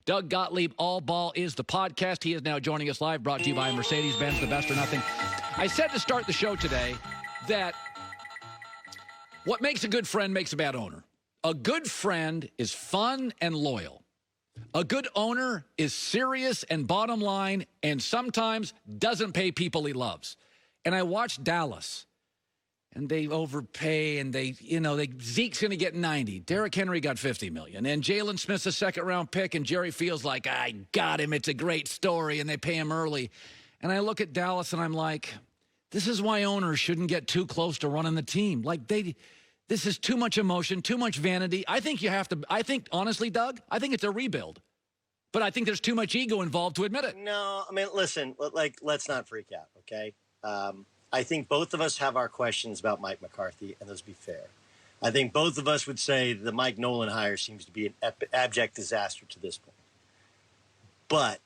Doug Gottlieb, All Ball is the podcast. He is now joining us live, brought to you by Mercedes-Benz, the best or nothing. I said to start the show today that what makes a good friend makes a bad owner. A good friend is fun and loyal. A good owner is serious and bottom line and sometimes doesn't pay people he loves. And I watched Dallas. And they overpay, and Zeke's going to get 90. Derrick Henry got 50 million. And Jalen Smith's a second-round pick, and Jerry feels like, I got him. It's a great story, and they pay him early. And I look at Dallas, and I'm like, this is why owners shouldn't get too close to running the team. This is too much emotion, too much vanity. I think honestly, Doug, I think it's a rebuild. But I think there's too much ego involved to admit it. No, I mean, listen, let's not freak out, okay? I think both of us have our questions about Mike McCarthy, and let's be fair. I think both of us would say the Mike Nolan hire seems to be an abject disaster to this point. But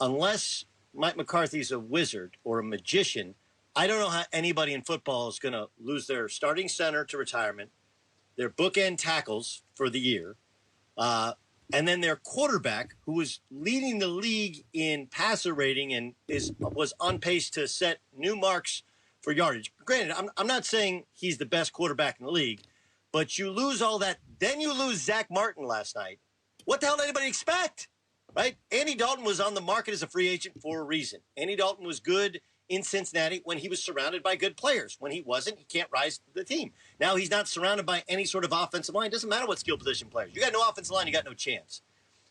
unless Mike McCarthy's a wizard or a magician, I don't know how anybody in football is going to lose their starting center to retirement, their bookend tackles for the year, and then their quarterback, who was leading the league in passer rating and was on pace to set new marks for yardage. Granted, I'm not saying he's the best quarterback in the league, but you lose all that. Then you lose Zach Martin last night. What the hell did anybody expect, right? Andy Dalton was on the market as a free agent for a reason. Andy Dalton was good in Cincinnati when he was surrounded by good players. When he wasn't, he can't rise to the team. Now he's not surrounded by any sort of offensive line. It doesn't matter what skill position players. You got no offensive line, you got no chance.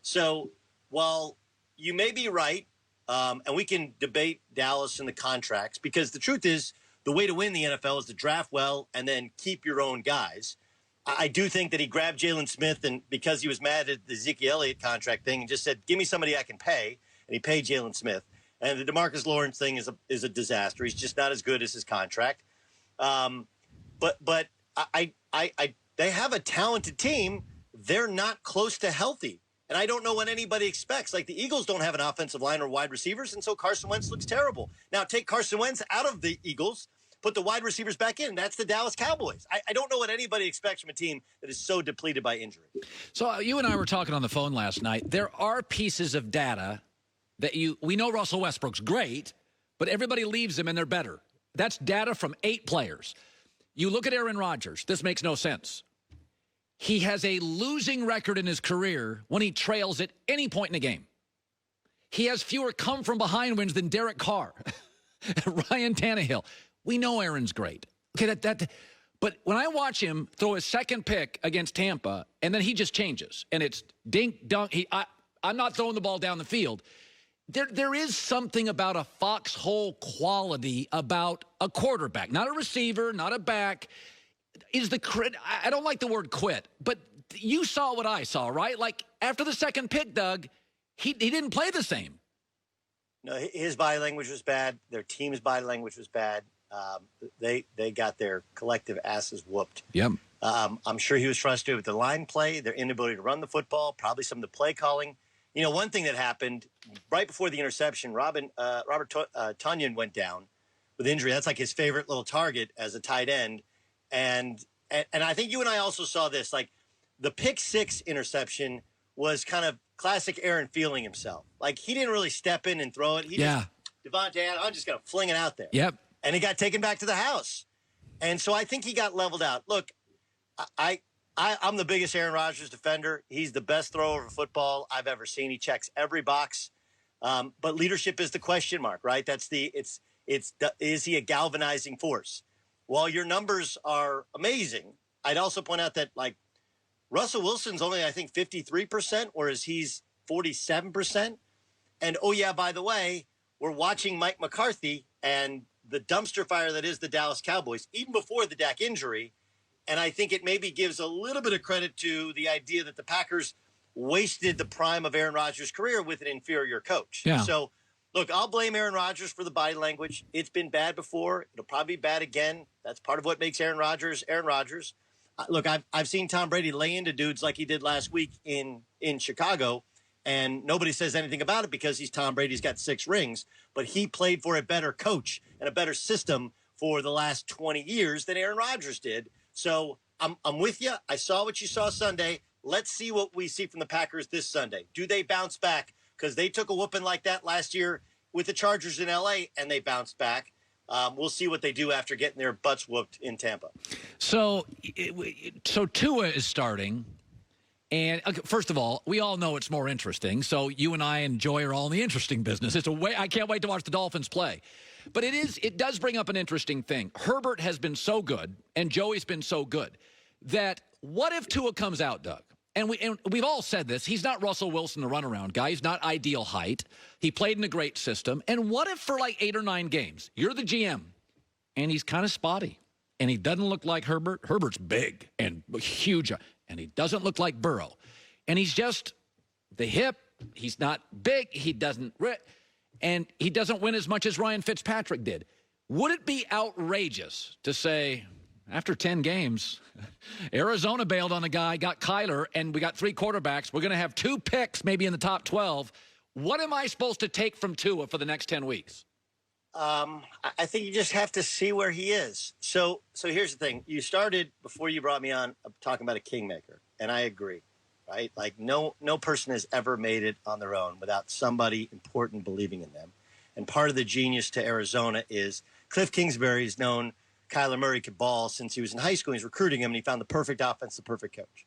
So while you may be right, and we can debate Dallas and the contracts, because the truth is the way to win the NFL is to draft well and then keep your own guys. I do think that he grabbed Jalen Smith, and because he was mad at the Ezekiel Elliott contract thing, and just said, give me somebody I can pay, and he paid Jalen Smith. And the DeMarcus Lawrence thing is a disaster. He's just not as good as his contract. But they have a talented team. They're not close to healthy. And I don't know what anybody expects. Like, the Eagles don't have an offensive line or wide receivers, and so Carson Wentz looks terrible. Now, take Carson Wentz out of the Eagles, put the wide receivers back in. That's the Dallas Cowboys. I don't know what anybody expects from a team that is so depleted by injury. So you and I were talking on the phone last night. There are pieces of data that we know Russell Westbrook's great, but everybody leaves him and they're better. That's data from 8 players. You look at Aaron Rodgers. This makes no sense. He has a losing record in his career when he trails at any point in the game. He has fewer come-from-behind wins than Derek Carr, Ryan Tannehill. We know Aaron's great. Okay, but when I watch him throw his second pick against Tampa, and then he just changes, and it's dink, dunk. I'm not throwing the ball down the field. There is something about a foxhole quality about a quarterback, not a receiver, not a back. I don't like the word quit, but you saw what I saw, right? Like, after the second pick, Doug, he didn't play the same. No, his body language was bad. Their team's body language was bad. They got their collective asses whooped. Yep. I'm sure he was frustrated with the line play, their inability to run the football, probably some of the play calling. You know, one thing that happened right before the interception, Robert Tonyan went down with injury. That's like his favorite little target as a tight end. And I think you and I also saw this, like the pick 6 interception was kind of classic Aaron feeling himself. Like, he didn't really step in and throw it. Devontae, I'm just going to fling it out there. Yep. And he got taken back to the house. And so I think he got leveled out. Look, I'm the biggest Aaron Rodgers defender. He's the best thrower of football I've ever seen. He checks every box. But leadership is the question mark, right? Is he a galvanizing force? While your numbers are amazing, I'd also point out that, like, Russell Wilson's only, I think, 53%, whereas he's 47%. And, oh, yeah, by the way, we're watching Mike McCarthy and the dumpster fire that is the Dallas Cowboys, even before the Dak injury. And I think it maybe gives a little bit of credit to the idea that the Packers wasted the prime of Aaron Rodgers' career with an inferior coach. Yeah. So, look, I'll blame Aaron Rodgers for the body language. It's been bad before. It'll probably be bad again. That's part of what makes Aaron Rodgers Aaron Rodgers. Look, I've seen Tom Brady lay into dudes like he did last week in Chicago, and nobody says anything about it because he's Tom Brady. He's got 6 rings, but he played for a better coach and a better system for the last 20 years than Aaron Rodgers did. So I'm with you. I saw what you saw Sunday. let's see what we see from the Packers this Sunday. Do they bounce back? Because they took a whooping like that last year with the Chargers in L.A., and they bounced back. We'll see what they do after getting their butts whooped in Tampa. So Tua is starting. And first of all, we all know it's more interesting. So you and I and Joy are all in the interesting business. I can't wait to watch the Dolphins play. But it does bring up an interesting thing. Herbert has been so good, and Joey's been so good, that what if Tua comes out, Doug? And we've all said this. He's not Russell Wilson, the runaround guy. He's not ideal height. He played in a great system. And what if for like 8 or 9 games, you're the GM, and he's kind of spotty, and he doesn't look like Herbert? Herbert's big and huge, and he doesn't look like Burrow. And he's just the hip. He's not big. He doesn't and he doesn't win as much as Ryan Fitzpatrick did. Would it be outrageous to say, after 10 games, Arizona bailed on a guy, got Kyler, and we got 3 quarterbacks. We're going to have 2 picks maybe in the top 12. What am I supposed to take from Tua for the next 10 weeks? I think you just have to see where he is. So here's the thing. You started, before you brought me on, talking about a kingmaker, and I agree, right? Like no person has ever made it on their own without somebody important believing in them. And part of the genius to Arizona is Cliff Kingsbury's known Kyler Murray could ball since he was in high school. He's recruiting him, and he found the perfect offense, the perfect coach.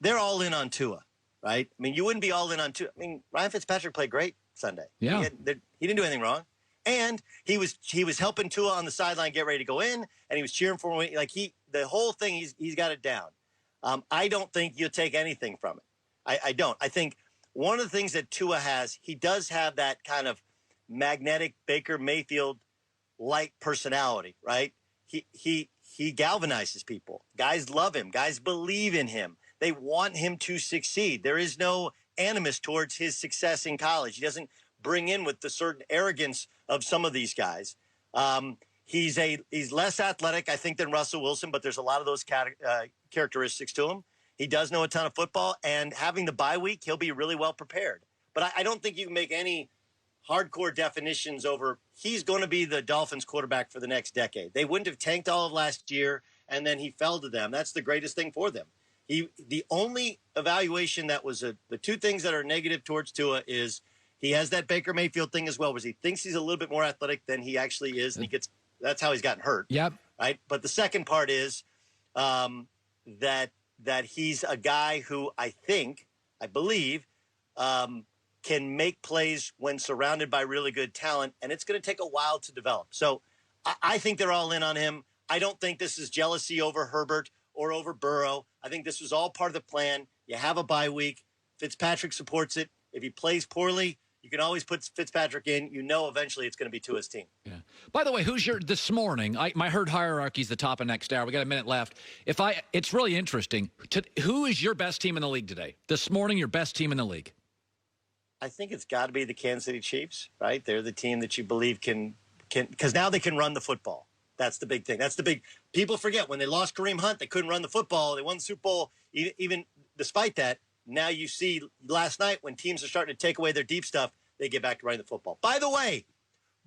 They're all in on Tua, right? I mean, you wouldn't be all in on Tua. I mean, Ryan Fitzpatrick played great Sunday. Yeah. He didn't do anything wrong. And he was helping Tua on the sideline get ready to go in, and he was cheering for him. Like the whole thing, he's got it down. I don't think you'll take anything from it. I don't. I think one of the things that Tua has, he does have that kind of magnetic Baker Mayfield-like personality, right? He galvanizes people. Guys love him. Guys believe in him. They want him to succeed. There is no animus towards his success in college. He doesn't bring in with the certain arrogance of some of these guys. He's less athletic, I think, than Russell Wilson, but there's a lot of those characteristics to him. He does know a ton of football, and having the bye week, he'll be really well prepared. But I don't think you can make any hardcore definitions over he's going to be the Dolphins quarterback for the next decade. They wouldn't have tanked all of last year, and then he fell to them. That's the greatest thing for them. The only evaluation that was the 2 things that are negative towards Tua is he has that Baker Mayfield thing as well, where he thinks he's a little bit more athletic than he actually is, and that's how he's gotten hurt. Yep. Right. But the second part is that he's a guy who I believe, can make plays when surrounded by really good talent, and it's going to take a while to develop. So I think they're all in on him. I don't think this is jealousy over Herbert or over Burrow. I think this was all part of the plan. You have a bye week. Fitzpatrick supports it. If he plays poorly, you can always put Fitzpatrick in. You know eventually it's going to be Tua's team. Yeah. By the way, this morning, my herd hierarchy is the top of next hour. We got a minute left. It's really interesting. Who is your best team in the league today? This morning, your best team in the league? I think it's got to be the Kansas City Chiefs, right? They're the team that you believe can because now they can run the football. That's the big thing. People forget when they lost Kareem Hunt, they couldn't run the football. They won the Super Bowl. Even despite that, now you see last night when teams are starting to take away their deep stuff, they get back to running the football. By the way,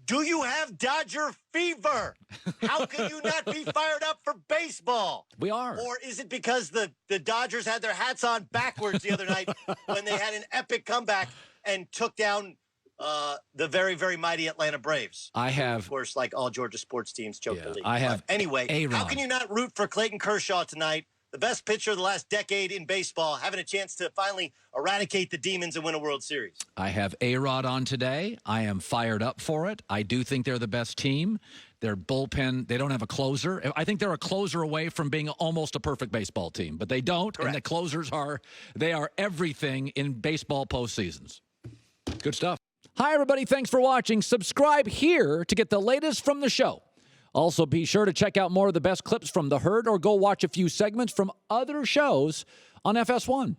do you have Dodger fever? How can you not be fired up for baseball? We are. Or is it because the Dodgers had their hats on backwards the other night when they had an epic comeback and took down the very, very mighty Atlanta Braves? Of course, like all Georgia sports teams, choke the league. Anyway, A-Rod. How can you not root for Clayton Kershaw tonight? The best pitcher of the last decade in baseball, having a chance to finally eradicate the demons and win a World Series. I have A-Rod on today. I am fired up for it. I do think they're the best team. Their bullpen, they don't have a closer. I think they're a closer away from being almost a perfect baseball team, but they don't. Correct. And the closers are everything in baseball postseasons. Good stuff. Hi, everybody. Thanks for watching. Subscribe here to get the latest from the show. Also, be sure to check out more of the best clips from The Herd or go watch a few segments from other shows on FS1.